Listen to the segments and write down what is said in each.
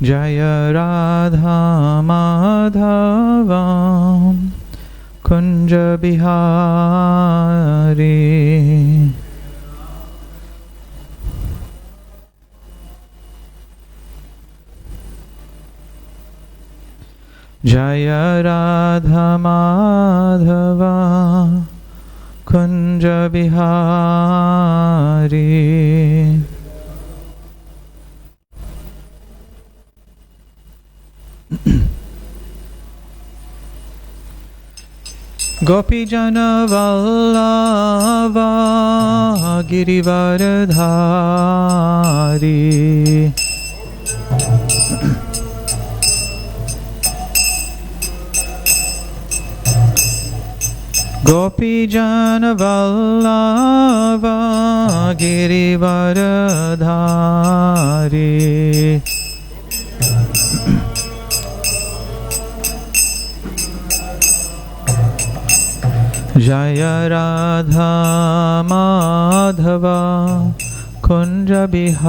Jaya Radha Madhava Kunja Bihari. Jaya Radha Madhava Kunja Bihari. Gopijana Vallabha Girivaradhari. Gopijana Vallabha Girivaradhari. Jaya Radha Madhava Kunja Bihari.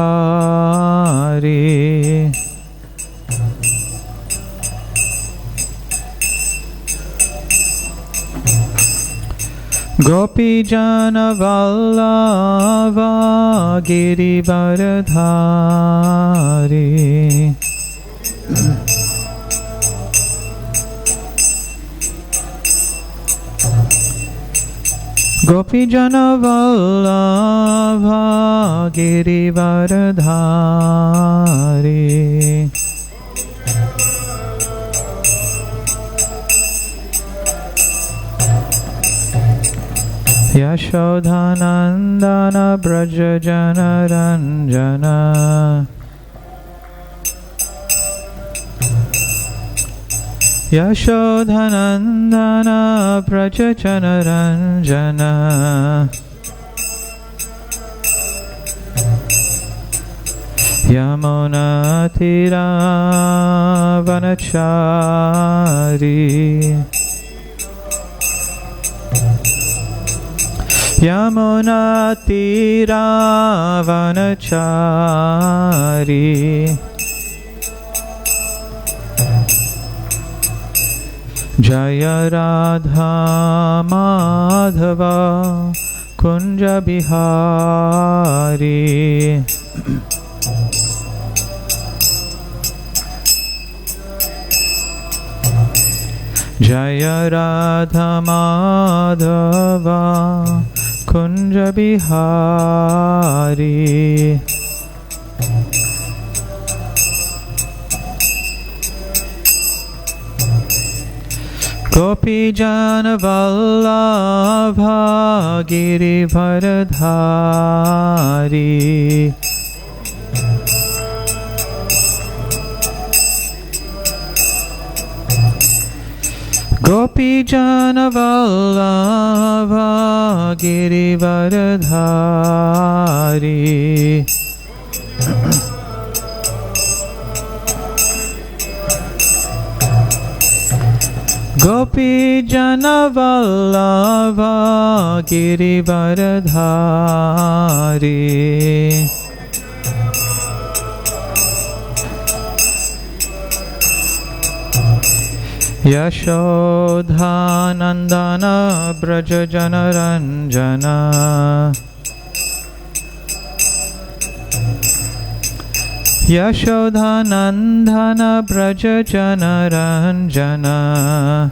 Gopijana Vallabha Girivaradhari. Gopijana Vallabha Girivaradhari. Yashodhanandana Braja Jana Ranjana. Yashodhanandana Braja Jana Ranjana. Yamuna Tira Vanachari. Yamuna Tira Vanachari. Jaya Radha Madhava Kunja Bihari. Jaya Radha Madhava Kunja Bihari. Gopijana Vallabha Girivaradhari. Gopijana Vallabha Girivaradhari. Gopijana Vallabha Girivaradhari. Yashodhanandana Braja Jana Ranjana. Yashodhanandana Braja Jana Ranjana.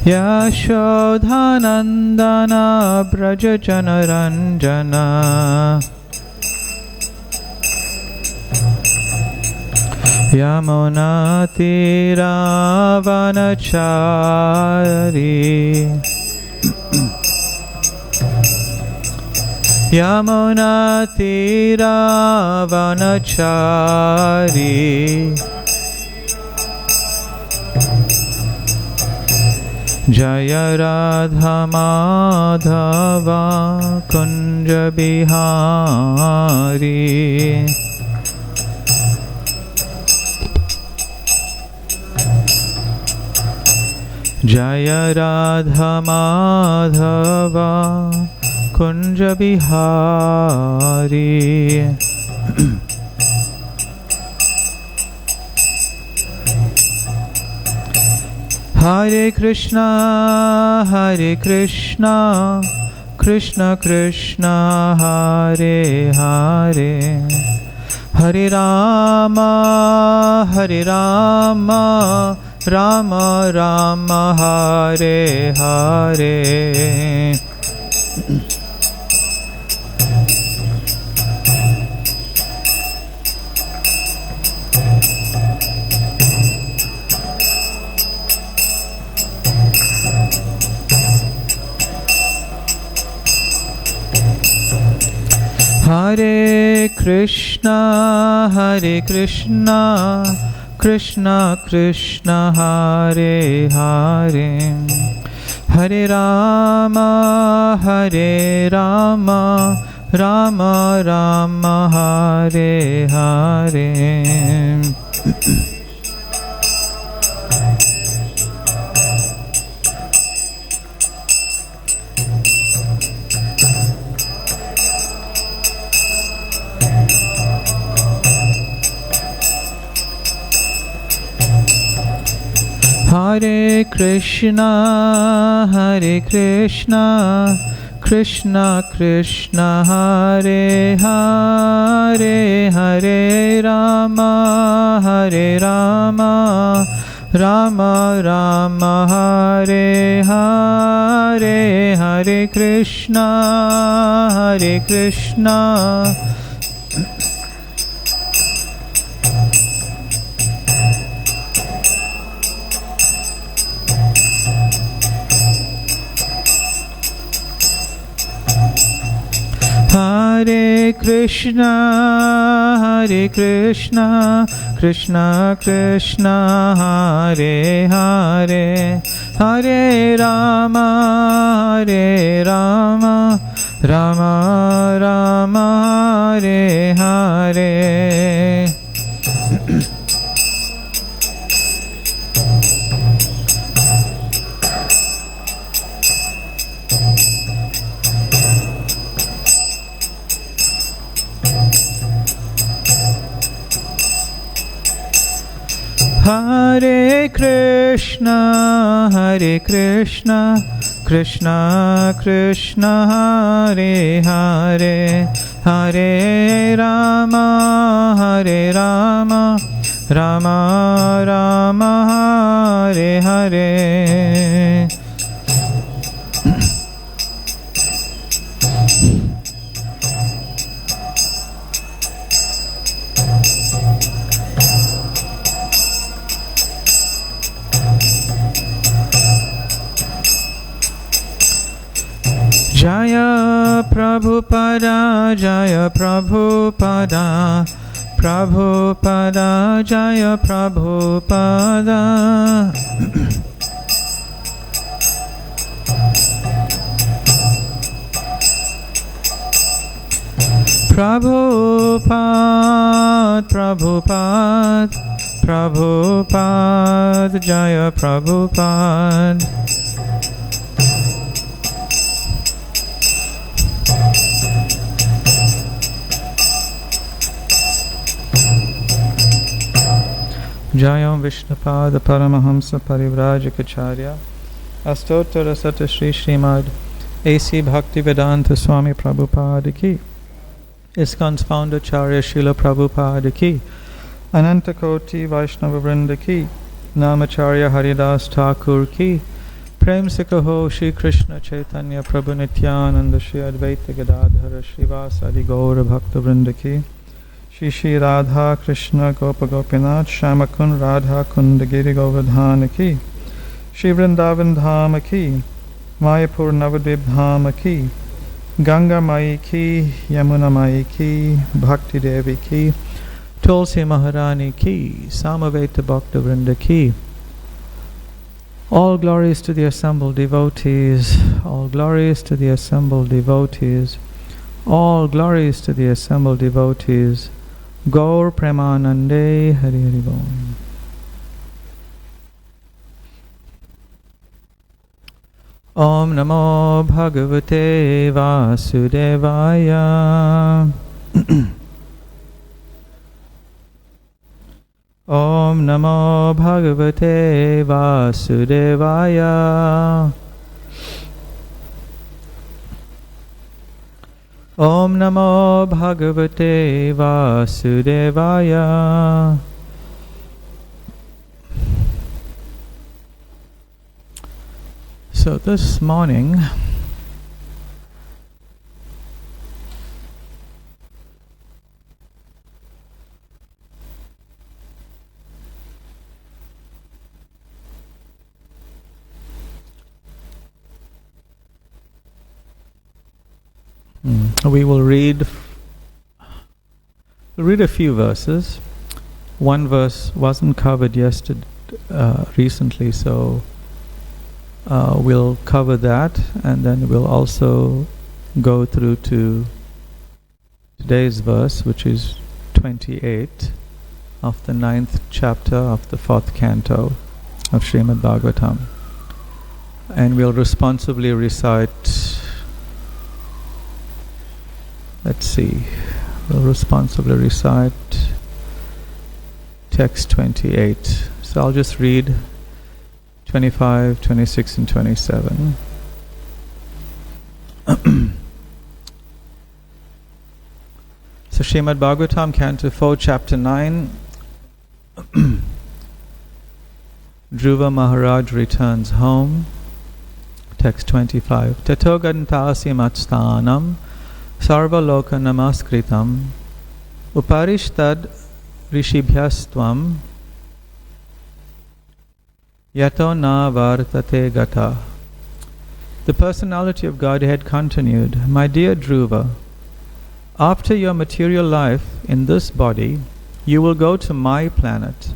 Yashodhanandana Braja Jana Ranjana. Yamuna Tira Vanachari. Yamuna Tira Vanachari. Jaya Radha Madhava Kunja Bihari. Jaya Radha Madhava Kunja Bihari. Hare Krishna, Krishna Krishna, Hare Hare, Hare Rama, Rama Rama, Hare Hare. Hare Krishna, Krishna Krishna, Hare Hare, Hare Rama, Rama Rama, Hare Hare. Hare Krishna, Krishna Krishna, Hare Hare, Hare Rama, Rama Rama, Hare Hare, Hare Krishna, Krishna. Hare Krishna, Krishna Krishna, Hare Hare, Hare Rama, Rama Rama, Hare Hare. Hare Krishna, Krishna Krishna, Hare Hare, Hare Rama, Rama Rama, Hare Hare. Jaya Prabhupada, Jaya Prabhupada, Prabhupada, Jaya Prabhupada. Prabhupada, Prabhupada, Prabhupada, Jaya Prabhupada. Jayam Vishnupada Paramahamsa Parivrajikacharya Astottara Sata Shri Srimad A.C. Bhaktivedanta Swami Prabhupada ki, ISKCON's founder Charya Srila Prabhupada ki, Anantakoti Vaishnava Vrinda ki, Namacharya Haridas Thakur ki, Prem Sikaho Shri Krishna Chaitanya Prabhu Nityananda Shri Advaita Gadadhara Srivasadi Gaura Bhakta Vrinda ki, Shri Shri Radha Krishna Gopa Gopinath Shamakun Radha Kundagiri Govardhan ki, Shri Vrindavan Dham ki, Mayapur Navadvip Dham ki, Ganga Mai ki, Yamuna Mai ki, Bhakti Devi ki, Tulsi Maharani ki, Samaveta Bhakta Vrinda ki. All glories to the assembled devotees, all glories to the assembled devotees, all glories to the assembled devotees. Gaur Premanande, Hari Hari Bol. Om Namo Bhagavate Vasudevaya. Om Namo Bhagavate Vasudevaya. Om Namo Bhagavate Vasudevaya. So this morning, we will read a few verses. One verse wasn't covered recently, so we'll cover that, and then we'll also go through to today's verse, which is 28 of the 9th chapter of the 4th canto of Srimad Bhagavatam. And we'll responsibly recite, we'll responsibly recite text 28. So I'll just read 25, 26 and 27. So Srimad Bhagavatam, Canto 4, Chapter 9. Dhruva Maharaj returns home. Text 25. Tato gantasi matstanam sarva loka namaskritam uparishtad rishibhyastvam yato na vartate gata. The personality of Godhead continued, My dear Dhruva, after your material life in this body, you will go to my planet,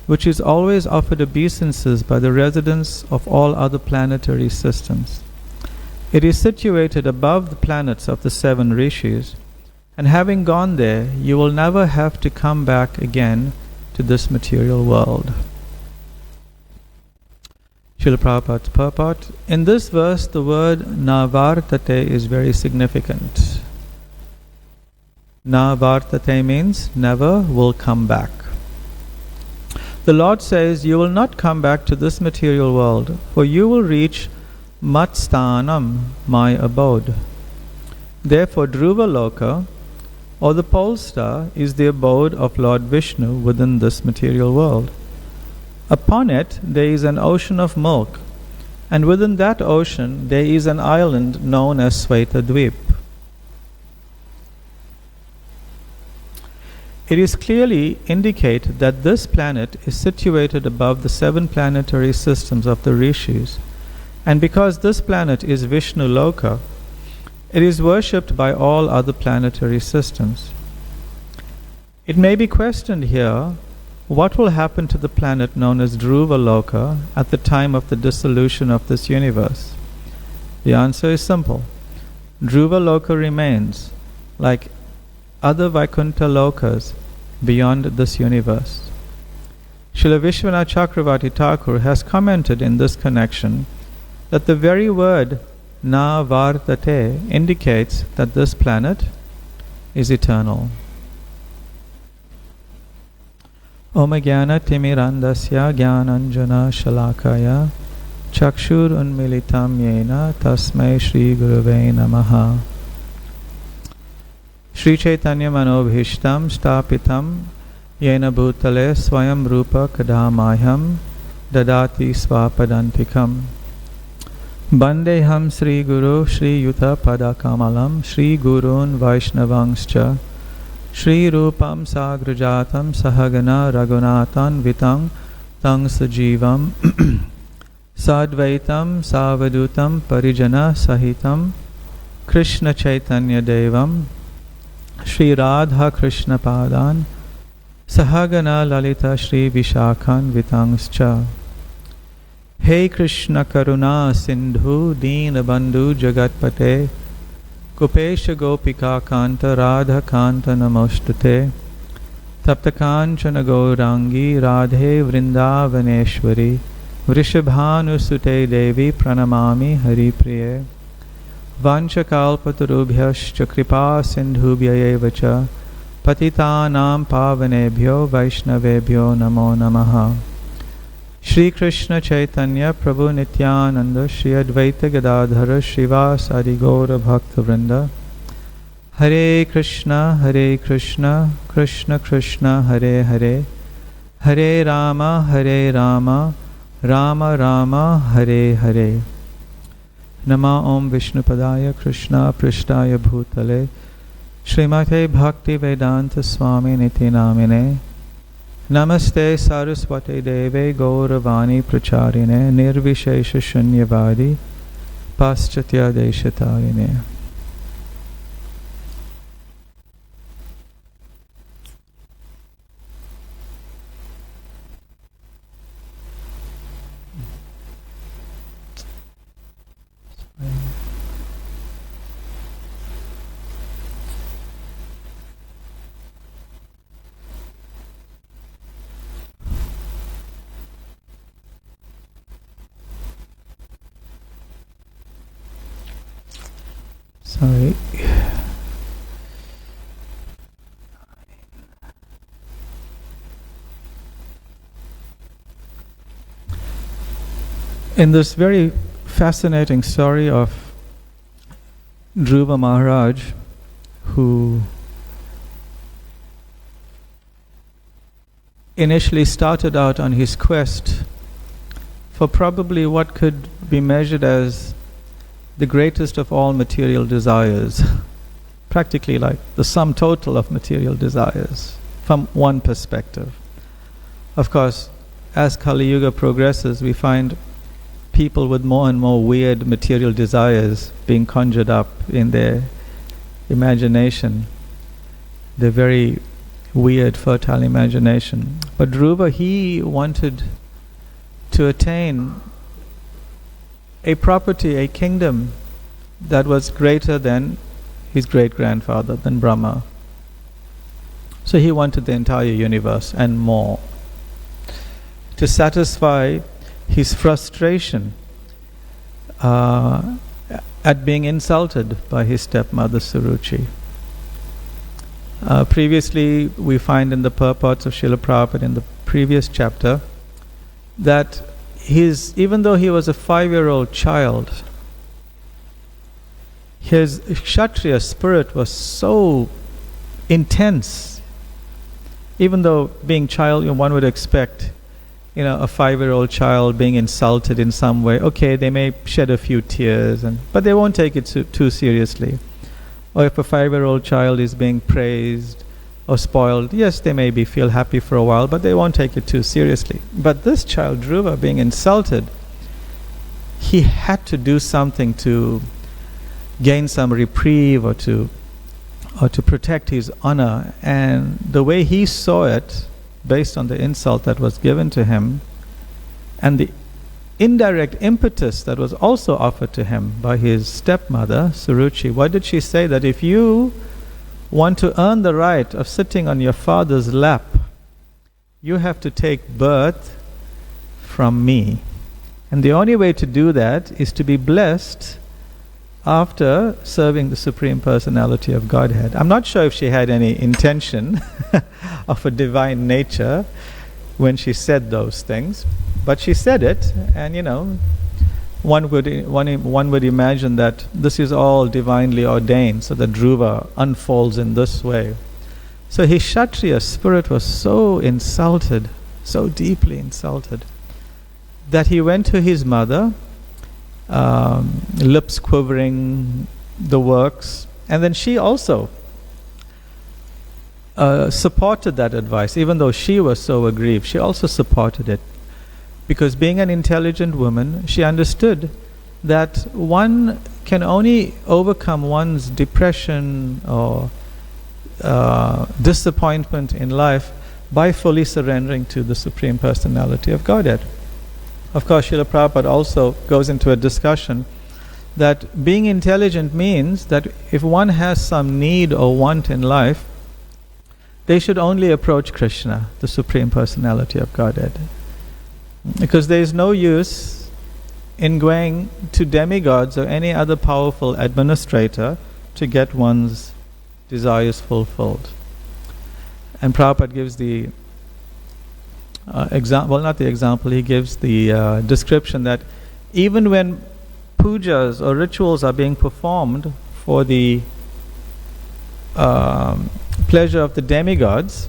which is always offered obeisances by the residents of all other planetary systems. It is situated above the planets of the 7 rishis, and having gone there, you will never have to come back again to this material world. Srila Prabhupada's purport. In this verse, the word navartate is very significant. Navartate means never will come back. The Lord says, you will not come back to this material world, for you will reach Matstanam, my abode. Therefore, Dhruva Loka, or the pole star, is the abode of Lord Vishnu within this material world. Upon it there is an ocean of milk, and within that ocean there is an island known as Svetadvip. It is clearly indicated that this planet is situated above the 7 planetary systems of the rishis, and because this planet is Vishnu Loka, it is worshipped by all other planetary systems. It may be questioned here, what will happen to the planet known as Dhruva Loka at the time of the dissolution of this universe? The answer is simple. Dhruva Loka remains, like other Vaikuntha Lokas, beyond this universe. Srila Vishwanath Chakravarti Thakur has commented in this connection that the very word na vartate indicates that this planet is eternal. Om Jnana Timirandasya Jnananjana Shalakaya Chakshur Unmilitam Yena Tasmai Shri Gurave Namaha. Shri Chaitanya Manobhishtam Stapitam Yena Bhutale Swayam Rupa Kadhamayam Dadati Swapadantikam. Bandeham Sri Guru Shri Yuta Padakamalam Shri Gurun Vaishnavangscha Shri Rupam Sagrajatam Sahagana Raghunatan Vitang Tang Sajivam Sadvaitam Savadutam Parijana Sahitam Krishna Chaitanya Devam Shri Radha Krishna Padan Sahagana Lalita Shri Vishakhan Vitangscha. Hey Krishna Karuna Sindhu Deen Bandhu Jagatpate Kupesha Gopika Kanta Radha Kanta Namostate Taptakanchana Gaurangi Radhe Vrindavaneshwari Vrishabhanusute Devi Pranamami Hari Priye Vanchakalpatarubhyascha Kripa Sindhubhyayevacha Patitanam pavanebhyo Vaishnavebhyo namo namaha. Shri Krishna Chaitanya Prabhu Nityananda Shri Advaita Gadadhara Srivasadi Gaura Bhakta Vrinda. Hare Krishna Krishna Krishna Hare Hare, Hare Rama Rama Rama Hare Hare. Nama Om Vishnupadaya Krishna Prishtaya Bhutale Srimate Bhakti Vedanta Swami Niti Namine. Namaste Saraswate Deve Gauravani Pracharine Nirvishesha Shunyavadi Paschatya Deshatarine. Sorry. In this very fascinating story of Dhruva Maharaj, who initially started out on his quest for probably what could be measured as the greatest of all material desires, practically like the sum total of material desires from one perspective. Of course, as Kali Yuga progresses, we find people with more and more weird material desires being conjured up in their imagination, their very weird, fertile imagination. But Dhruva, he wanted to attain a property, a kingdom that was greater than his great-grandfather, than Brahma. So he wanted the entire universe and more, to satisfy his frustration at being insulted by his stepmother Suruchi. Previously, we find in the purports of Srila Prabhupada in the previous chapter that even though he was a 5-year-old child, his Kshatriya spirit was so intense. Even though being child, one would expect, a 5-year-old child being insulted in some way. Okay, they may shed a few tears, but they won't take it too seriously. Or if a 5-year-old child is being praised or spoiled, yes, they maybe feel happy for a while, but they won't take it too seriously. But this child, Dhruva, being insulted, he had to do something to gain some reprieve or to protect his honor. And the way he saw it, based on the insult that was given to him, and the indirect impetus that was also offered to him by his stepmother, Suruchi, what did she say? That if you want to earn the right of sitting on your father's lap, you have to take birth from me. And the only way to do that is to be blessed after serving the Supreme Personality of Godhead. I'm not sure if she had any intention of a divine nature when she said those things, but she said it, and one would imagine that this is all divinely ordained, so that Dhruva unfolds in this way. So his Kshatriya spirit was so insulted, so deeply insulted, that he went to his mother, lips quivering, the works, and then she also supported that advice. Even though she was so aggrieved, she also supported it. Because being an intelligent woman, she understood that one can only overcome one's depression or disappointment in life by fully surrendering to the Supreme Personality of Godhead. Of course, Srila Prabhupada also goes into a discussion that being intelligent means that if one has some need or want in life, they should only approach Krishna, the Supreme Personality of Godhead. Because there is no use in going to demigods or any other powerful administrator to get one's desires fulfilled. And Prabhupada gives the he gives the description that even when pujas or rituals are being performed for the pleasure of the demigods,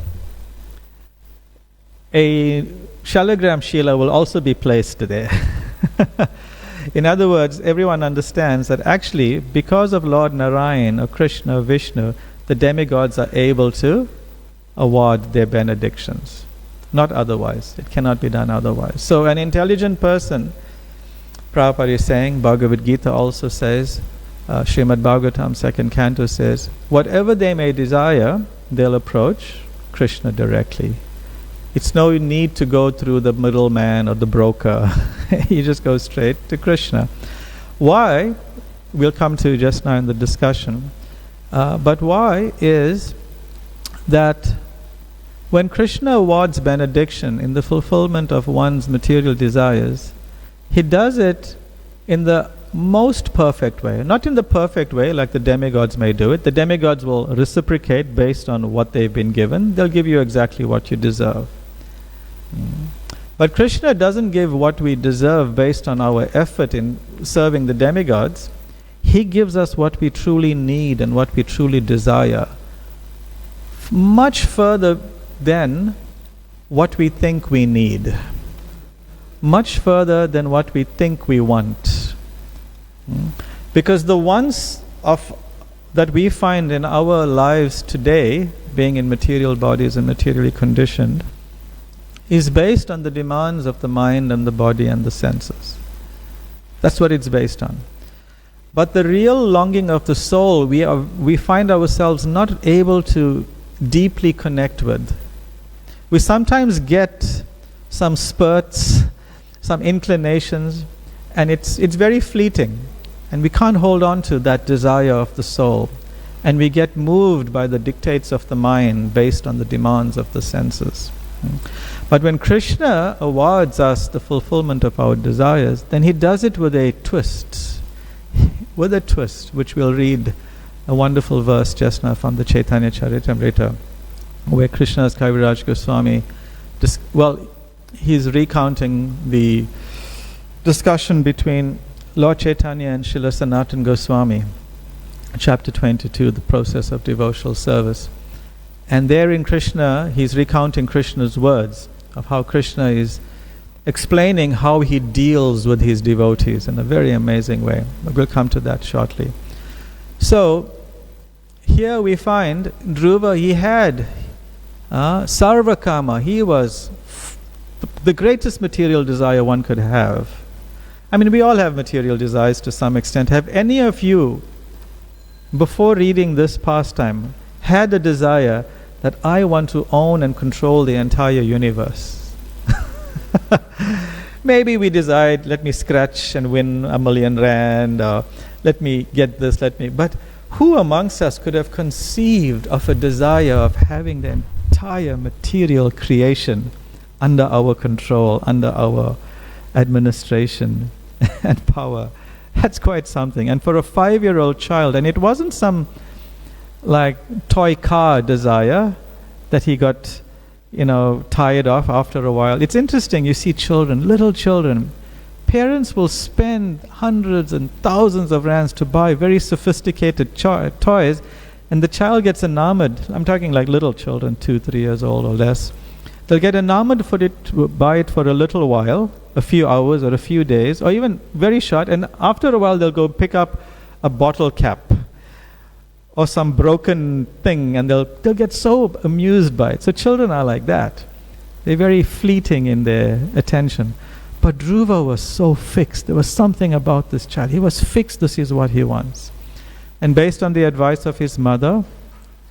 a shalagram shila will also be placed there. In other words, everyone understands that actually, because of Lord Narayan or Krishna or Vishnu, the demigods are able to award their benedictions. Not otherwise. It cannot be done otherwise. So an intelligent person, Prabhupada is saying, Bhagavad Gita also says, Srimad Bhagavatam 2nd Canto says, whatever they may desire, they'll approach Krishna directly. It's no need to go through the middleman or the broker. You just go straight to Krishna. Why? We'll come to just now in the discussion. But why is that when Krishna awards benediction in the fulfillment of one's material desires, he does it in the most perfect way. Not in the perfect way like the demigods may do it. The demigods will reciprocate based on what they've been given. They'll give you exactly what you deserve. But Krishna doesn't give what we deserve based on our effort in serving the demigods. He gives us what we truly need and what we truly desire. Much further than what we think we need. Much further than what we think we want. Because the wants that we find in our lives today, being in material bodies and materially conditioned, is based on the demands of the mind and the body and the senses. That's what it's based on. But the real longing of the soul, we find ourselves not able to deeply connect with. We sometimes get some spurts, some inclinations, and it's very fleeting. And we can't hold on to that desire of the soul. And we get moved by the dictates of the mind based on the demands of the senses. But when Krishna awards us the fulfillment of our desires, then he does it with a twist. With a twist, which we'll read a wonderful verse just now from the Chaitanya Charitamrita, where Krishna's Kaviraj Goswami, he's recounting the discussion between Lord Chaitanya and Srila Sanatana Goswami, chapter 22, the process of devotional service. And therein Krishna, he's recounting Krishna's words of how Krishna is explaining how he deals with his devotees in a very amazing way. We'll come to that shortly. So, here we find Dhruva, he had Sarvakama, he was the greatest material desire one could have. I mean, we all have material desires to some extent. Have any of you, before reading this pastime, had a desire that I want to own and control the entire universe? Maybe we desired, let me scratch and win $1 million rand, or let me get this, but who amongst us could have conceived of a desire of having the entire material creation under our control, under our administration and power? That's quite something. And for a 5-year-old child, and it wasn't some like toy car desire that he got, tired of after a while. It's interesting, you see children, little children, parents will spend hundreds and thousands of rands to buy very sophisticated toys, and the child gets enamored. I'm talking like little children, 2-3 years old or less. They'll get enamored buy it for a little while, a few hours or a few days, or even very short, and after a while they'll go pick up a bottle cap or some broken thing, and they'll get so amused by it. So children are like that. They're very fleeting in their attention. But Dhruva was so fixed. There was something about this child. He was fixed, this is what he wants. And based on the advice of his mother,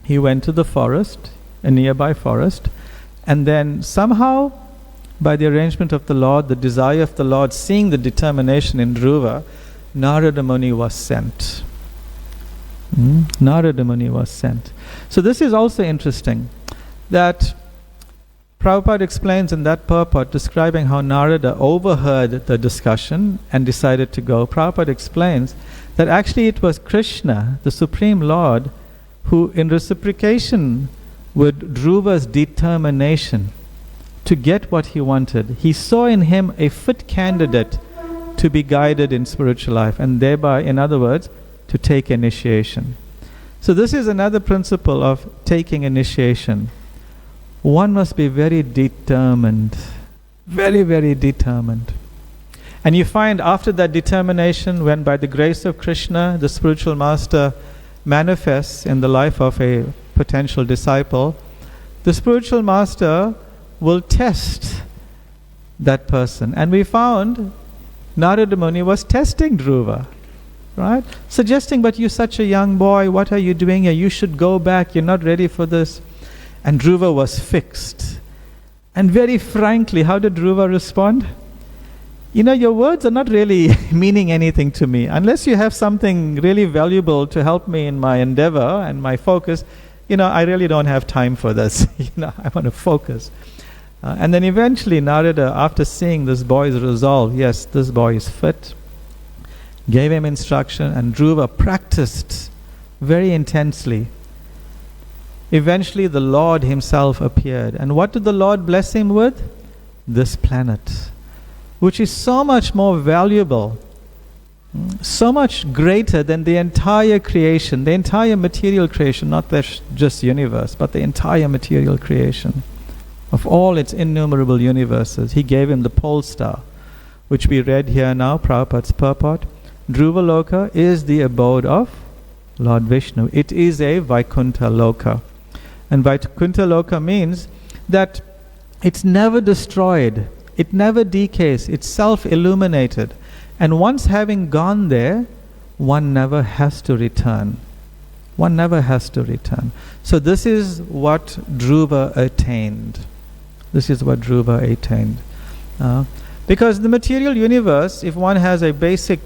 he went to the forest, a nearby forest, and then somehow, by the arrangement of the Lord, the desire of the Lord, seeing the determination in Dhruva, Narada Muni was sent. Narada Muni was sent. So this is also interesting, that Prabhupada explains in that purport, describing how Narada overheard the discussion and decided to go. Prabhupada explains that actually it was Krishna, the Supreme Lord, who in reciprocation with Dhruva's determination to get what he wanted. He saw in him a fit candidate to be guided in spiritual life, and thereby, in other words, to take initiation. So this is another principle of taking initiation. One must be very determined, very, very determined. And you find after that determination, when by the grace of Krishna, the spiritual master manifests in the life of a potential disciple, the spiritual master will test that person. And we found Narada Muni was testing Dhruva, right? Suggesting, but you're such a young boy, what are you doing here? You should go back, you're not ready for this. And Dhruva was fixed. And very frankly, how did Dhruva respond? Your words are not really meaning anything to me. Unless you have something really valuable to help me in my endeavor and my focus, I really don't have time for this. I want to focus. And then eventually Narada, after seeing this boy's resolve, yes, this boy is fit, gave him instruction, and Dhruva practiced very intensely. Eventually the Lord himself appeared. And what did the Lord bless him with? This planet, which is so much more valuable, so much greater than the entire creation, the entire material creation, not just universe, but the entire material creation. Of all its innumerable universes, he gave him the pole star, which we read here now, Prabhupada's purport. Dhruva Loka is the abode of Lord Vishnu. It is a Vaikuntha Loka. And Vaikuntha Loka means that it's never destroyed, it never decays, it's self-illuminated. And once having gone there, one never has to return. One never has to return. So this is what Dhruva attained. This is what Dhruva attained. Because the material universe, if one has a basic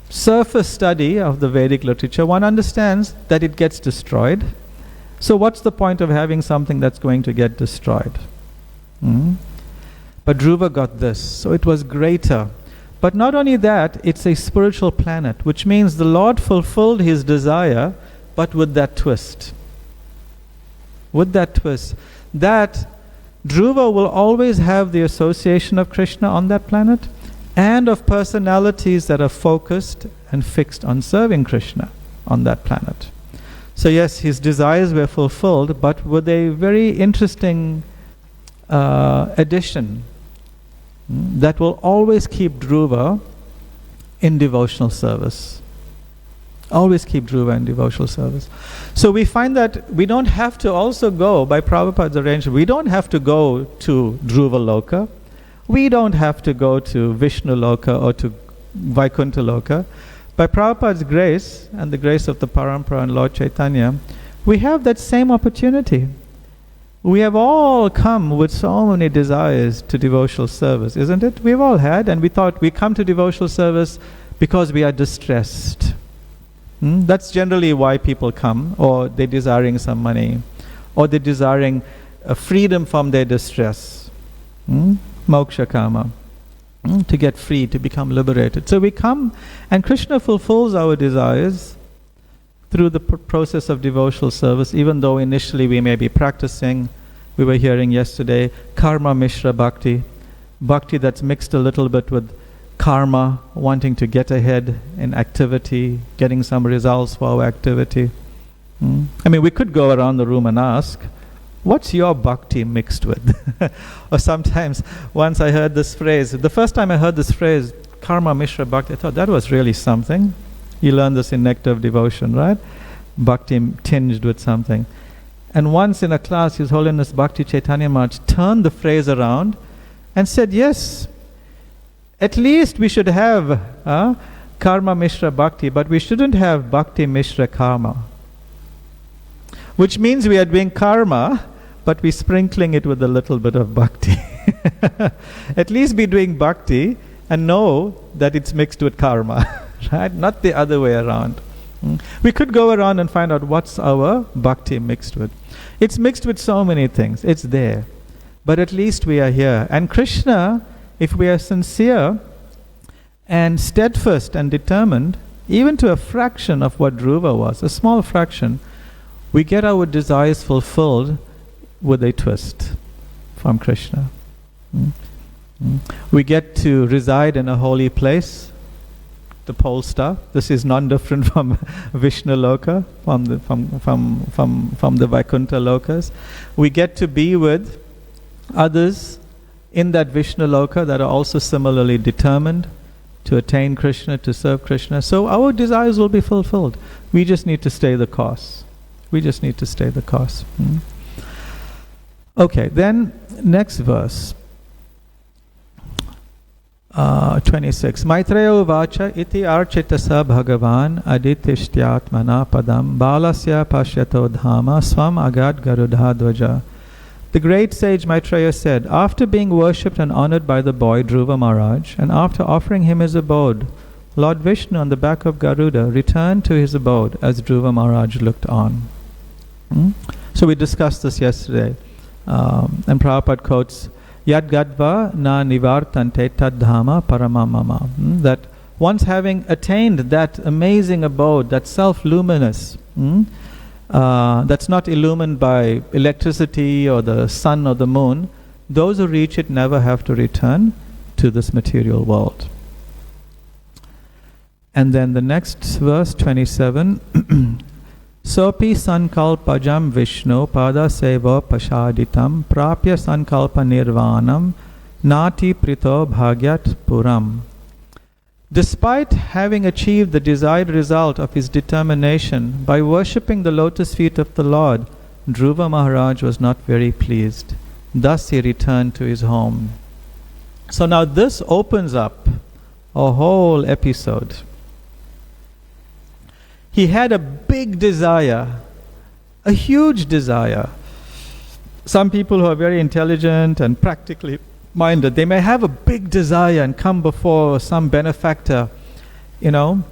surface study of the Vedic literature, one understands that it gets destroyed. So what's the point of having something that's going to get destroyed? But Dhruva got this, so it was greater. But not only that, it's a spiritual planet, which means the Lord fulfilled his desire, but with that twist. With that twist. That Dhruva will always have the association of Krishna on that planet, and of personalities that are focused and fixed on serving Krishna on that planet. So yes, his desires were fulfilled, but with a very interesting addition that will always keep Dhruva in devotional service. Always keep Dhruva in devotional service. So we find that we don't have to also go, by Prabhupada's arrangement, we don't have to go to Dhruva Loka. We don't have to go to Vishnu Loka or to Vaikuntha Loka. By Prabhupada's grace and the grace of the Parampara and Lord Chaitanya, we have that same opportunity. We have all come with so many desires to devotional service, isn't it? We've all had, and we thought we come to devotional service because we are distressed. That's generally why people come, or they're desiring some money, or they're desiring freedom from their distress. Moksha Kama. To get free, to become liberated. So we come, and Krishna fulfills our desires through the process of devotional service, even though initially we may be practicing, we were hearing yesterday, karma mishra bhakti, bhakti that's mixed a little bit with karma, wanting to get ahead in activity, getting some results for our activity. I mean, we could go around the room and ask, what's your bhakti mixed with? Or sometimes, once I heard this phrase, the first time I heard this phrase, karma mishra bhakti, I thought that was really something. You learn this in Nectar of Devotion, right? Bhakti tinged with something. And once in a class, His Holiness Bhakti Chaitanya Maharaj turned the phrase around and said, yes, at least we should have karma mishra bhakti, but we shouldn't have bhakti mishra karma. Which means we are doing karma, but we're sprinkling it with a little bit of bhakti. At least be doing bhakti and know that it's mixed with karma. Right? Not the other way around. We could go around and find out what's our bhakti mixed with. It's mixed with so many things. It's there. But at least we are here. And Krishna, if we are sincere and steadfast and determined, even to a fraction of what Dhruva was, a small fraction, we get our desires fulfilled with a twist from Krishna. We get to reside in a holy place, the pole star. This is non-different from Vishnu Loka, from the Vaikuntha Lokas. We get to be with others in that Vishnu Loka that are also similarly determined to attain Krishna, to serve Krishna. So our desires will be fulfilled. We just need to stay the course. Okay, then next verse. 26. Maitreya uvacha iti architasa bhagavan aditishtyatmana padam balasya pashyato dhama swam agad garudha dvaja. The great sage Maitreya said, after being worshipped and honored by the boy Dhruva Maharaj, and after offering him his abode, Lord Vishnu on the back of Garuda returned to his abode as Dhruva Maharaj looked on. So we discussed this yesterday. And Prabhupada quotes, Yad Gadva na nivartante tadhama paramamama. That once having attained that amazing abode, that self-luminous, that's not illumined by electricity or the sun or the moon, those who reach it never have to return to this material world. And then the next verse, 27, Sopi sankalpajam Vishnu pada seva pashaditam prapya sankalpa nirvanam nati prito bhagyat puram. Despite having achieved the desired result of his determination by worshipping the lotus feet of the Lord, Dhruva Maharaj was not very pleased. Thus he returned to his home. So now this opens up a whole episode. He had a big desire, a huge desire. Some people who are very intelligent and practically minded, they may have a big desire and come before some benefactor, and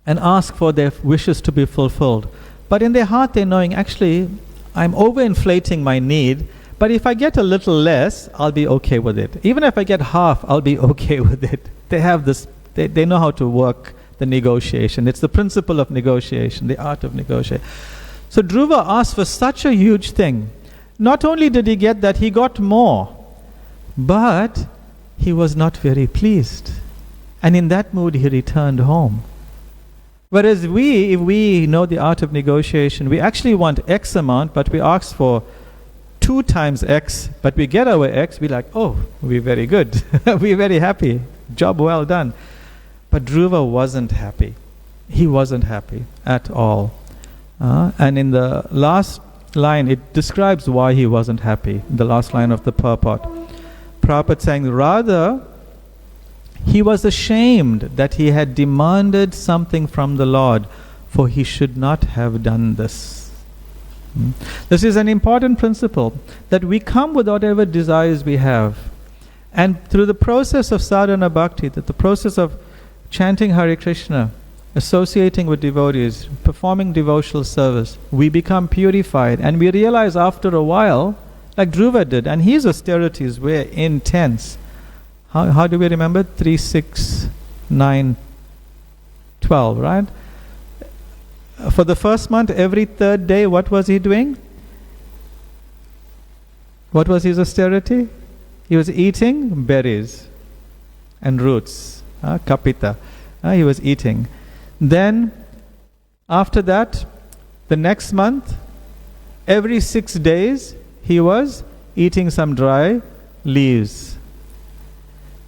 ask for their wishes to be fulfilled. But in their heart they're knowing, actually, I'm overinflating my need, but if I get a little less, I'll be okay with it. Even if I get half, I'll be okay with it. They have this, they know how to work the negotiation. It's the principle of negotiation, the art of negotiation. So Dhruva asked for such a huge thing. Not only did he get that, he got more. But he was not very pleased. And in that mood he returned home. Whereas if we know the art of negotiation, we actually want X amount, but we ask for 2 times X, but we get our X, we're like, oh, we're very good. We're very happy. Job well done. But Dhruva wasn't happy. He wasn't happy at all. And in the last line, it describes why he wasn't happy. The last line of the purport. Prabhupada saying, rather, he was ashamed that he had demanded something from the Lord, for he should not have done this. This is an important principle, that we come with whatever desires we have. And through the process of sadhana bhakti, that the process of chanting Hare Krishna, associating with devotees, performing devotional service, we become purified, and we realize after a while, like Dhruva did, and his austerities were intense. How do we remember? 3, 6, 9, 12, right? For the first month, every third day, what was he doing? What was his austerity? He was eating berries and roots, kapita. He was eating. Then, after that, the next month, every 6 days, he was eating some dry leaves.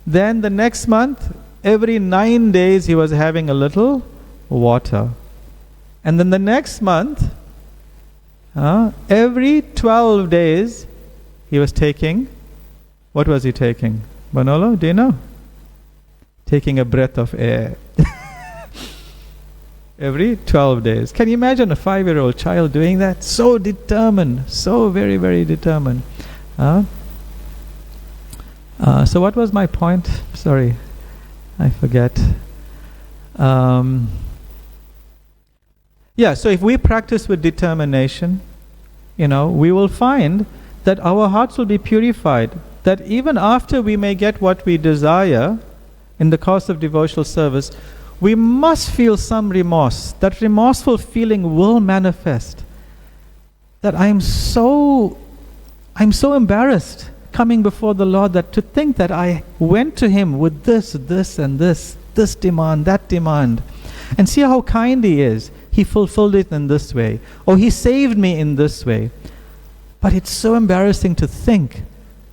Then the next month, every 9 days, he was having a little water. And then the next month, every 12 days, he was taking, what was he taking? Manolo, do you know? Taking a breath of air. Every 12 days. Can you imagine a 5-year-old child doing that? So determined, so very, very determined. So what was my point? Sorry, I forget. So if we practice with determination, we will find that our hearts will be purified. That even after we may get what we desire in the course of devotional service, we must feel some remorse. That remorseful feeling will manifest. that I'm so embarrassed coming before the Lord, that to think that I went to Him with this and this demand, that demand, and see how kind He is. He fulfilled it in this way, or He saved me in this way. But it's so embarrassing to think,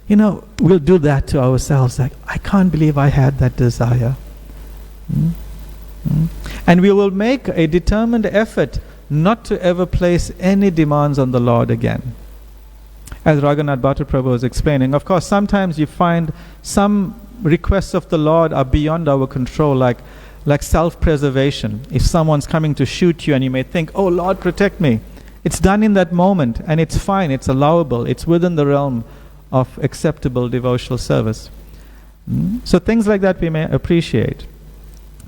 we'll do that to ourselves, like, I can't believe I had that desire. And we will make a determined effort not to ever place any demands on the Lord again. As Raghunath Bhatta Prabhu was explaining, of course, sometimes you find some requests of the Lord are beyond our control, like self-preservation. If someone's coming to shoot you and you may think, oh Lord, protect me. It's done in that moment and it's fine, it's allowable, it's within the realm of acceptable devotional service. So things like that we may appreciate.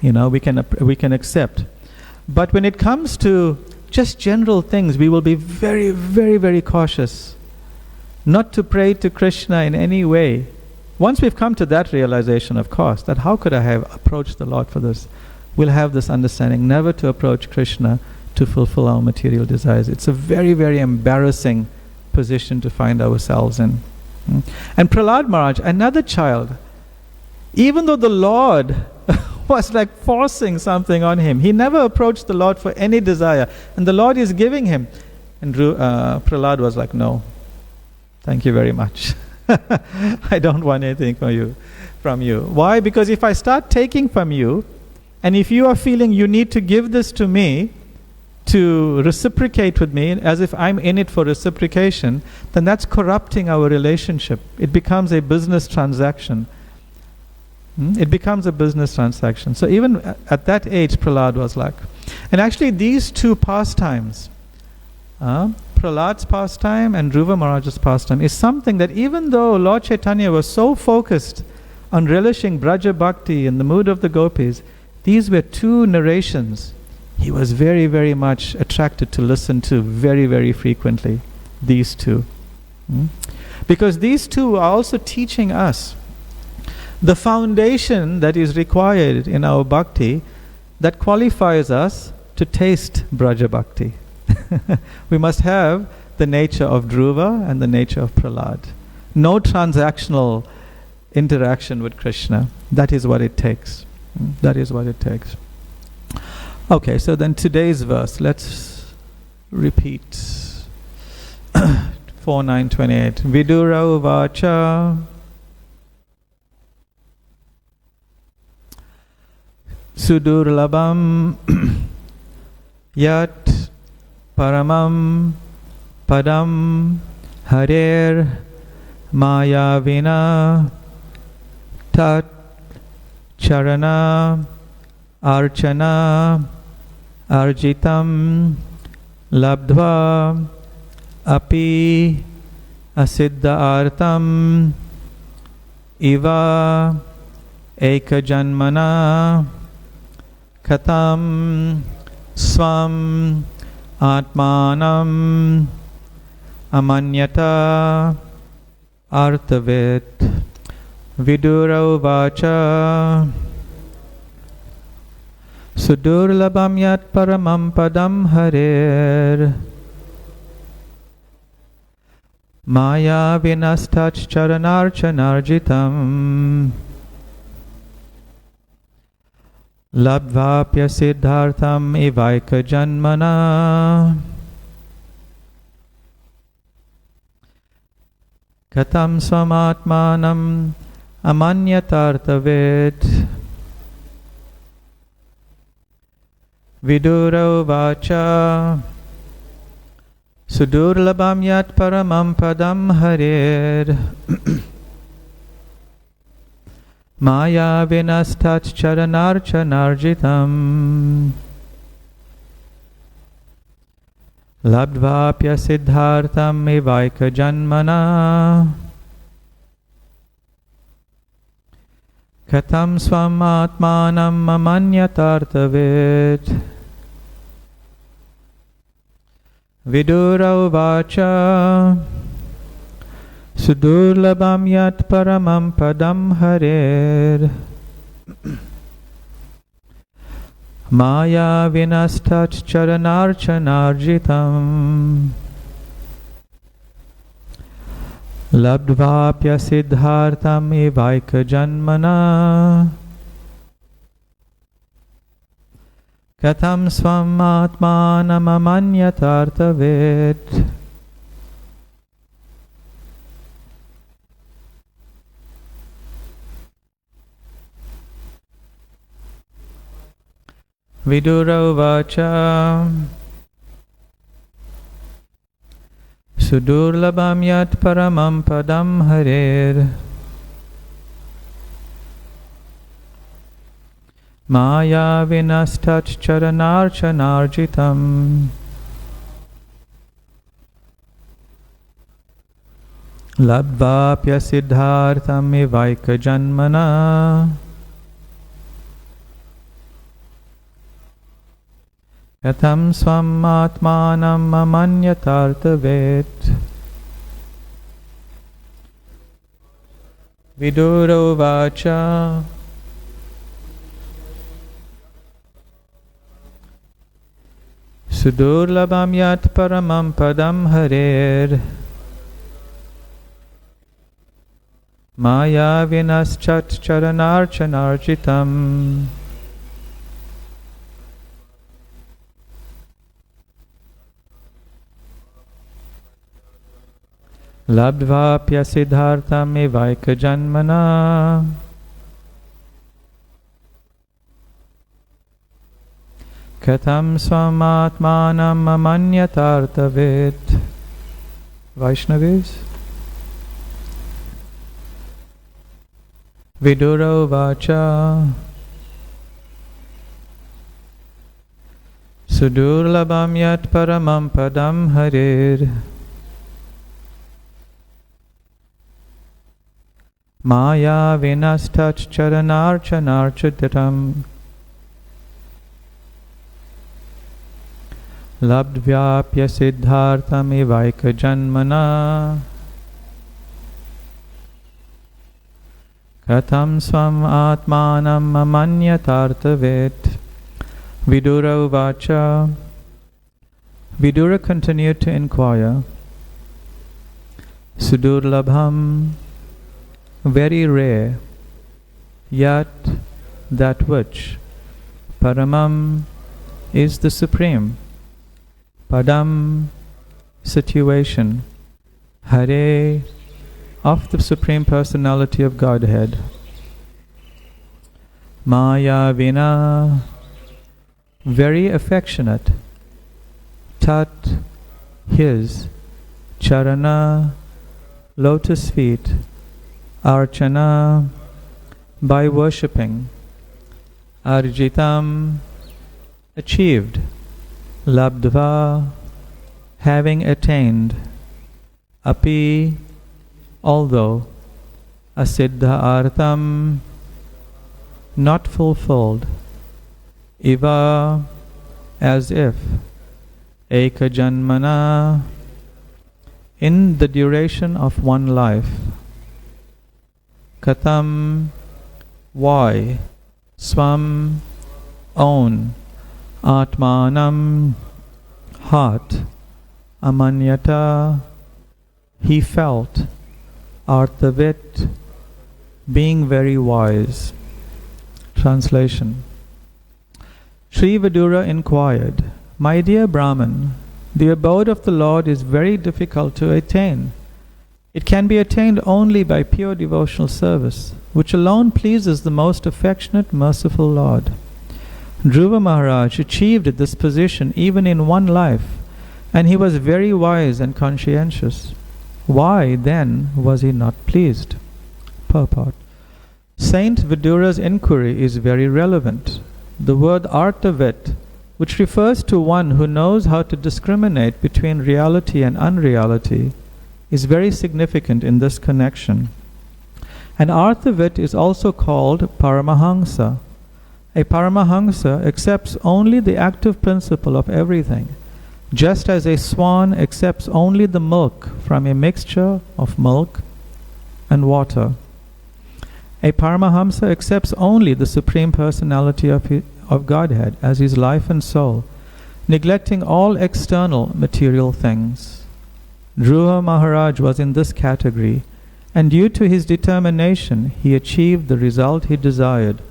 We can accept. But when it comes to just general things, we will be very, very, very cautious not to pray to Krishna in any way. Once we've come to that realization, of course, that how could I have approached the Lord for this, we'll have this understanding never to approach Krishna to fulfill our material desires. It's a very, very embarrassing position to find ourselves in. And Prahlad Maharaj, another child, even though the Lord was like forcing something on him, he never approached the Lord for any desire, and the Lord is giving him. And Prahlad was like, no, thank you very much. I don't want anything from you. Why? Because if I start taking from you, and if you are feeling you need to give this to me to reciprocate with me, as if I'm in it for reciprocation, then that's corrupting our relationship. It becomes a business transaction. It becomes a business transaction. So even at that age, Prahlad was like. And actually these two pastimes, Prahlad's pastime and Dhruva Maharaj's pastime, is something that even though Lord Chaitanya was so focused on relishing Braja Bhakti in the mood of the gopis, these were two narrations he was very, very much attracted to listen to very, very frequently. These two. Because these two are also teaching us the foundation that is required in our bhakti that qualifies us to taste Braja Bhakti. We must have the nature of Dhruva and the nature of Prahlad. No transactional interaction with Krishna. That is what it takes. That is what it takes. Okay, so then today's verse, let's repeat. 4:9:28. Vidura uvacha sudurlabam yat paramam padam harer mayavina tat charana archana arjitam labdva api asiddha artam iva ekajanmana katam swam atmanam amanyata artavit. Vidura uvacha sudurlabam yat paramam padam harer maya vinastach charanarchanarjitam labdvapya siddhartham ivaika janmana katam swamatmanam amanyatartavit. Vidura uvacha sudurlabam yat paramam padam harer maya vinastat charanarchanarjitam labdvapya siddhartham ivaika janmana katam swam atmanam amanyatartavit. Vidura uvacha sudurlabam yat paramam padam harer maya vinastat charanarchanarjitam Labdvapya siddhartam evaika janmana katham swam atmanam amanyatartaved. Vidura uvacha Sudurlabham yat paramam padam harer Maya vinastat charanarchanarjitam Labdvapya siddhartam evaika janmana Katham swam atmanam amanyatartaved. Vidura uvacha Sudurlabham yat paramam padam harer Maya vinaschat charanarchanarjitam Labdvapya siddhartam evaika janmana Katham swam atmanam amanyatartaved. Vaishnavis. Vidura uvacha Sudurlabham yat paramam padam harer Maya vinastach charanarchanarchitatam Labdvyapya siddhartam evaika janmana Katham swam atmanam amanyatartaved. Vidura uvacha. Vidura continued to inquire. Sudurlabham, very rare, yet that which, paramam, is the supreme, padam, situation, hare, of the Supreme Personality of Godhead, Maya vina, very affectionate, tat, his, charana, lotus feet, archana, by worshipping, arjitam, achieved, labdva, having attained, api, although, asiddha artham, not fulfilled, iva, as if, eka janmana, in the duration of one life, katham, why, swam, own, atmanam, heart, amanyata, he felt, arthavit, being very wise. Translation. Sri Vidura inquired, My dear Brahman, the abode of the Lord is very difficult to attain. It can be attained only by pure devotional service, which alone pleases the most affectionate, merciful Lord. Dhruva Maharaj achieved this position even in one life, and he was very wise and conscientious. Why, then, was he not pleased? Purport. Saint Vidura's inquiry is very relevant. The word artavit, which refers to one who knows how to discriminate between reality and unreality, is very significant in this connection. An arthavit is also called paramahamsa. A paramahamsa accepts only the active principle of everything, just as a swan accepts only the milk from a mixture of milk and water. A Paramahamsa accepts only the Supreme Personality of Godhead as his life and soul, neglecting all external material things. Dhruva Maharaj was in this category, and due to his determination, he achieved the result he desired.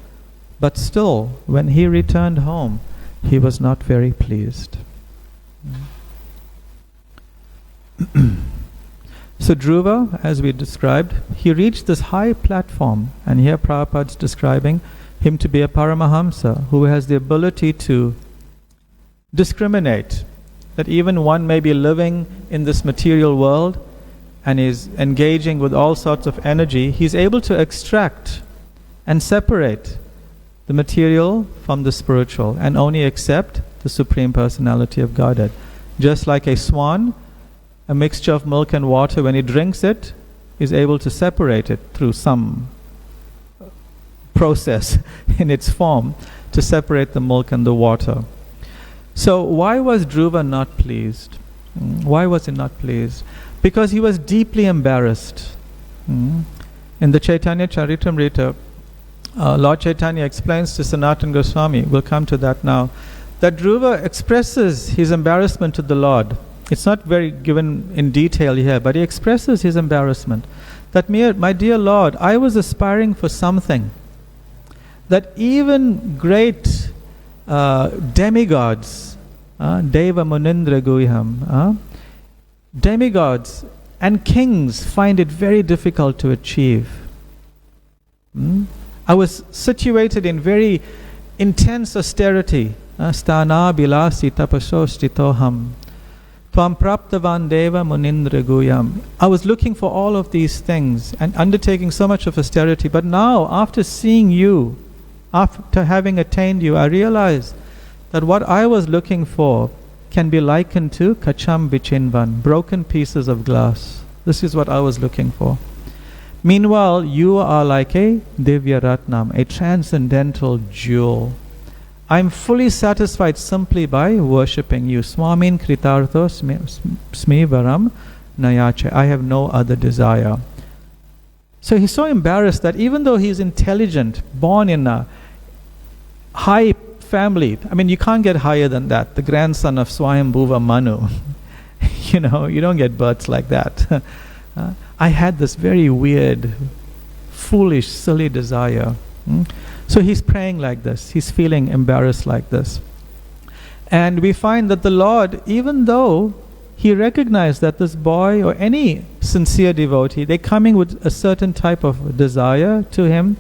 But still, when he returned home, he was not very pleased. So Dhruva, as we described, he reached this high platform, and here Prabhupada is describing him to be a Paramahamsa who has the ability to discriminate, that even one may be living in this material world and is engaging with all sorts of energy, he's able to extract and separate the material from the spiritual and only accept the Supreme Personality of Godhead. Just like a swan, a mixture of milk and water, when he drinks it, is able to separate it through some process in its form to separate the milk and the water. So why was Dhruva not pleased? Why was he not pleased? Because he was deeply embarrassed. In the Chaitanya Charitamrita, Lord Chaitanya explains to Sanatana Goswami, we'll come to that now, that Dhruva expresses his embarrassment to the Lord. It's not very given in detail here, but he expresses his embarrassment. That, my dear Lord, I was aspiring for something that even great demigods, Deva Munindra Guhyam, demigods and kings find it very difficult to achieve. I was situated in very intense austerity. Sthana bilasi tapaso stitoham. Tvam praptavan deva munindra guyam. I was looking for all of these things and undertaking so much of austerity. But now, after seeing you, after having attained you, I realized that what I was looking for can be likened to kacham vichinvan, broken pieces of glass. This is what I was looking for. Meanwhile, you are like a Divya Ratnam, a transcendental jewel. I'm fully satisfied simply by worshipping you. Swamin Kritartho Smi Varam Nayache. I have no other desire. So he's so embarrassed that even though he's intelligent, born in a high family, I mean, you can't get higher than that. The grandson of Swayambhuva Manu. You don't get births like that. I had this very weird, foolish, silly desire. So he's praying like this. He's feeling embarrassed like this. And we find that the Lord, even though he recognized that this boy or any sincere devotee, they're coming with a certain type of desire to him,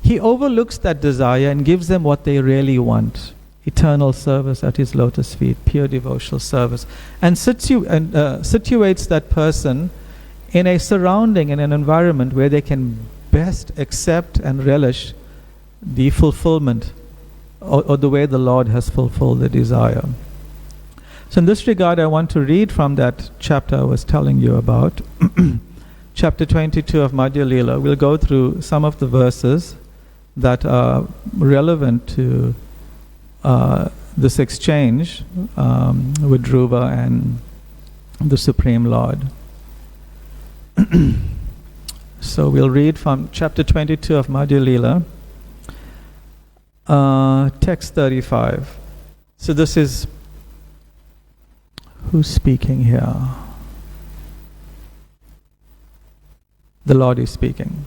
he overlooks that desire and gives them what they really want. Eternal service at his lotus feet, pure devotional service. And situates that person in a surrounding, in an environment where they can best accept and relish the fulfillment or the way the Lord has fulfilled the desire. So in this regard, I want to read from that chapter I was telling you about, chapter 22 of Madhya Leela. We'll go through some of the verses that are relevant to this exchange with Dhruva and the Supreme Lord. So we'll read from chapter 22 of Madhya Leela, text 35. So this is, who's speaking here? The Lord is speaking.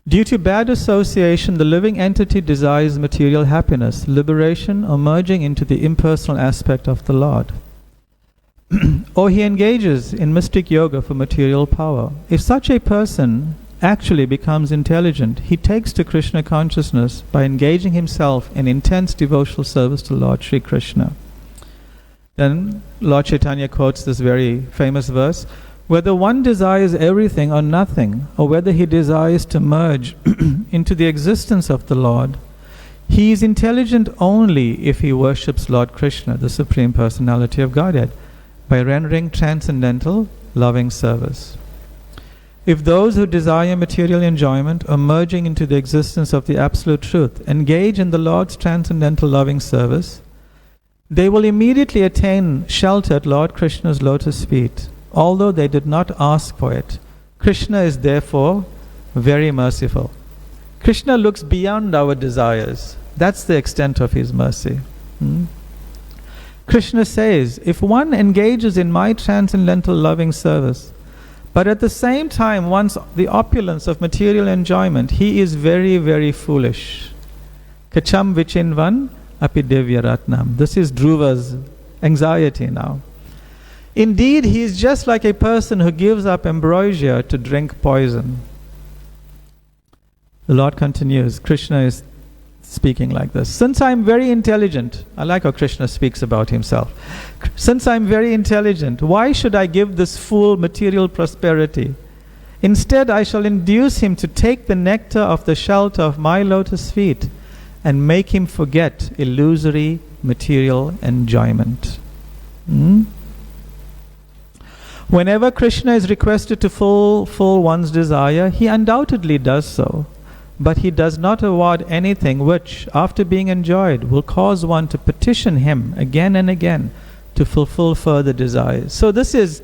Due to bad association, the living entity desires material happiness, liberation, or merging into the impersonal aspect of the Lord. Or he engages in mystic yoga for material power. If such a person actually becomes intelligent, he takes to Krishna consciousness by engaging himself in intense devotional service to Lord Sri Krishna. Then Lord Chaitanya quotes this very famous verse, whether one desires everything or nothing, or whether he desires to merge into the existence of the Lord, he is intelligent only if he worships Lord Krishna, the Supreme Personality of Godhead, by rendering transcendental, loving service. If those who desire material enjoyment or merging into the existence of the Absolute Truth engage in the Lord's transcendental loving service, they will immediately attain shelter at Lord Krishna's lotus feet, although they did not ask for it. Krishna is therefore very merciful. Krishna looks beyond our desires. That's the extent of his mercy. Krishna says, if one engages in my transcendental loving service, but at the same time wants the opulence of material enjoyment, he is very, very foolish. Kacham vichinvan api devyaratnam. This is Dhruva's anxiety now. Indeed, he is just like a person who gives up ambrosia to drink poison. The Lord continues, Krishna is speaking like this. Since I am very intelligent, I like how Krishna speaks about himself. Since I am very intelligent, why should I give this fool material prosperity? Instead, I shall induce him to take the nectar of the shelter of my lotus feet and make him forget illusory material enjoyment. Whenever Krishna is requested to fulfill one's desire, he undoubtedly does so. But he does not award anything which, after being enjoyed, will cause one to petition him again and again to fulfill further desires. So this is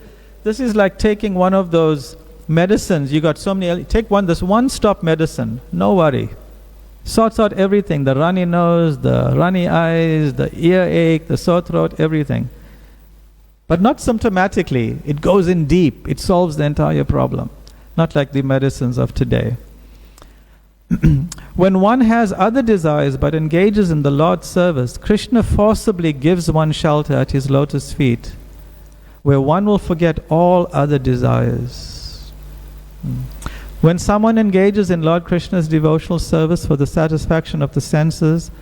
like taking one of those medicines. You got so many. Take this one-stop medicine. No worry. Sorts out everything: the runny nose, the runny eyes, the earache, the sore throat, everything. But not symptomatically. It goes in deep. It solves the entire problem. Not like the medicines of today. When one has other desires but engages in the Lord's service, Krishna forcibly gives one shelter at his lotus feet, where one will forget all other desires. When someone engages in Lord Krishna's devotional service for the satisfaction of the senses,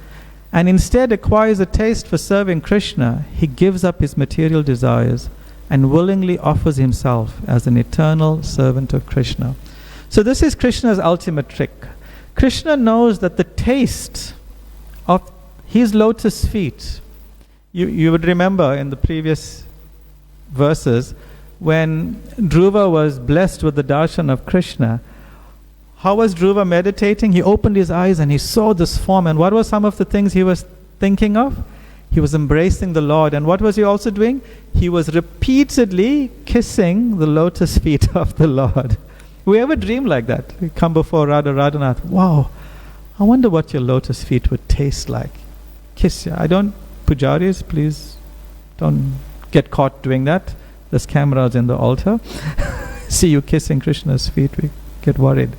and instead acquires a taste for serving Krishna, he gives up his material desires and willingly offers himself as an eternal servant of Krishna. So this is Krishna's ultimate trick. Krishna knows that the taste of his lotus feet, you would remember in the previous verses, when Dhruva was blessed with the darshan of Krishna, how was Dhruva meditating? He opened his eyes and he saw this form. And what were some of the things he was thinking of? He was embracing the Lord. And what was he also doing? He was repeatedly kissing the lotus feet of the Lord. We ever dream like that? We come before Radha Radhanath. Wow, I wonder what your lotus feet would taste like. Kiss ya. Pujaris, please don't get caught doing that. There's cameras in the altar. See you kissing Krishna's feet, we get worried.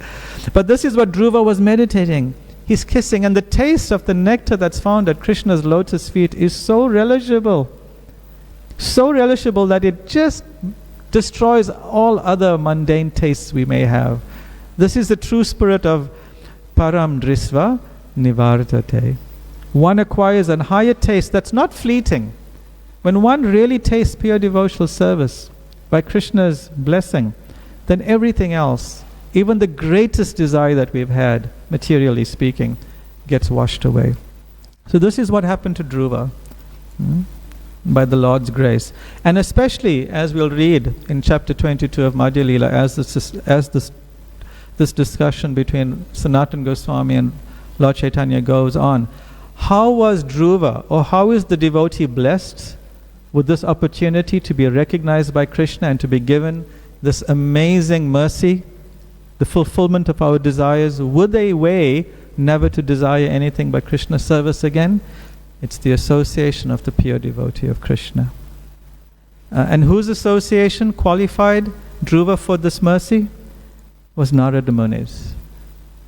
But this is what Dhruva was meditating. He's kissing, and the taste of the nectar that's found at Krishna's lotus feet is so relishable. So relishable that it just destroys all other mundane tastes we may have. This is the true spirit of param drisva nivartate. One acquires a higher taste that's not fleeting. When one really tastes pure devotional service by Krishna's blessing, then everything else, even the greatest desire that we've had, materially speaking, gets washed away. So this is what happened to Dhruva. By the Lord's grace. And especially as we'll read in chapter 22 of Madhya Lila, as this discussion between Sanatana Goswami and Lord Chaitanya goes on, how was Dhruva, or how is the devotee blessed with this opportunity to be recognized by Krishna and to be given this amazing mercy, the fulfillment of our desires, with a way never to desire anything but Krishna's service again? It's the association of the pure devotee of Krishna. And whose association qualified Dhruva for this mercy? Was Narada Muni's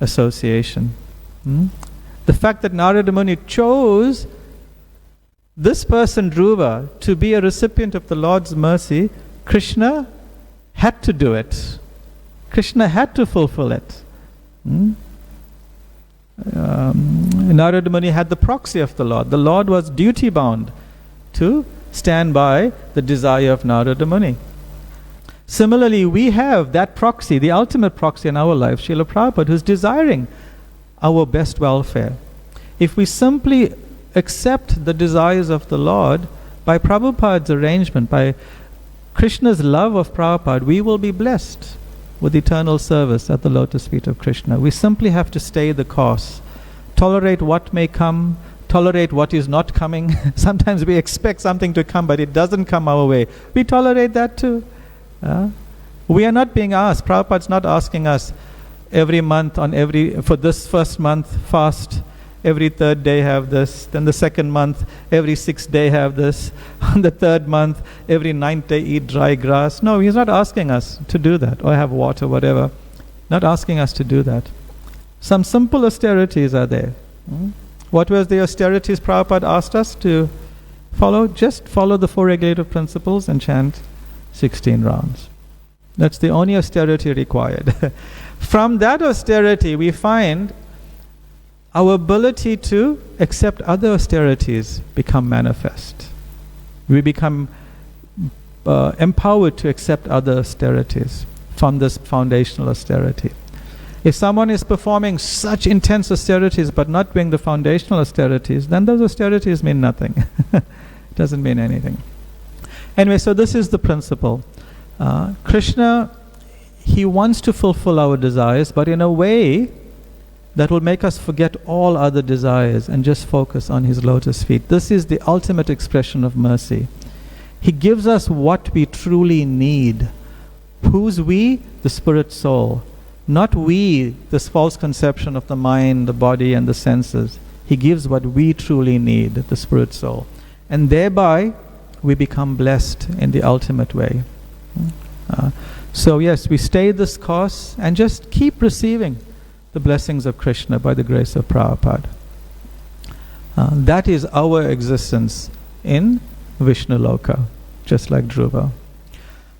association. The fact that Narada Muni chose this person, Dhruva, to be a recipient of the Lord's mercy, Krishna had to do it. Krishna had to fulfill it. Narada Muni had the proxy of the Lord. The Lord was duty bound to stand by the desire of Narada Muni. Similarly, we have that proxy, the ultimate proxy in our life, Srila Prabhupada, who's desiring our best welfare. If we simply accept the desires of the Lord, by Prabhupada's arrangement, by Krishna's love of Prabhupada, we will be blessed with eternal service at the lotus feet of Krishna. We simply have to stay the course. Tolerate what may come, tolerate what is not coming. Sometimes we expect something to come, but it doesn't come our way. We tolerate that too. We are not being asked, Prabhupada's not asking us every month for this first month fast every third day have this. Then the second month, every sixth day have this. On the third month, every ninth day eat dry grass. No, he's not asking us to do that, or have water, whatever. Not asking us to do that. Some simple austerities are there. What was the austerities Prabhupada asked us to follow? Just follow the 4 regulative principles and chant 16 rounds. That's the only austerity required. From that austerity, we find our ability to accept other austerities become manifest. We become empowered to accept other austerities from this foundational austerity. If someone is performing such intense austerities but not doing the foundational austerities, then those austerities mean nothing. Doesn't mean anything. Anyway, so this is the principle. Krishna, he wants to fulfill our desires, but in a way that will make us forget all other desires and just focus on his lotus feet. This is the ultimate expression of mercy. He gives us what we truly need. Who's we? The spirit soul. Not we, this false conception of the mind, the body, and the senses. He gives what we truly need, the spirit soul. And thereby, we become blessed in the ultimate way. So yes, we stay this course and just keep receiving the blessings of Krishna by the grace of Prabhupada. That is our existence in Vishnu Loka, just like Dhruva.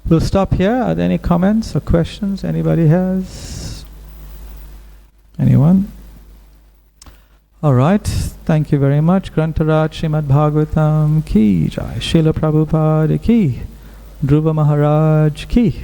We'll stop here. Are there any comments or questions anybody has? Anyone? All right. Thank you very much. Grantaraj Srimad Bhagavatam ki jai. Srila Prabhupada ki. Dhruva Maharaj ki.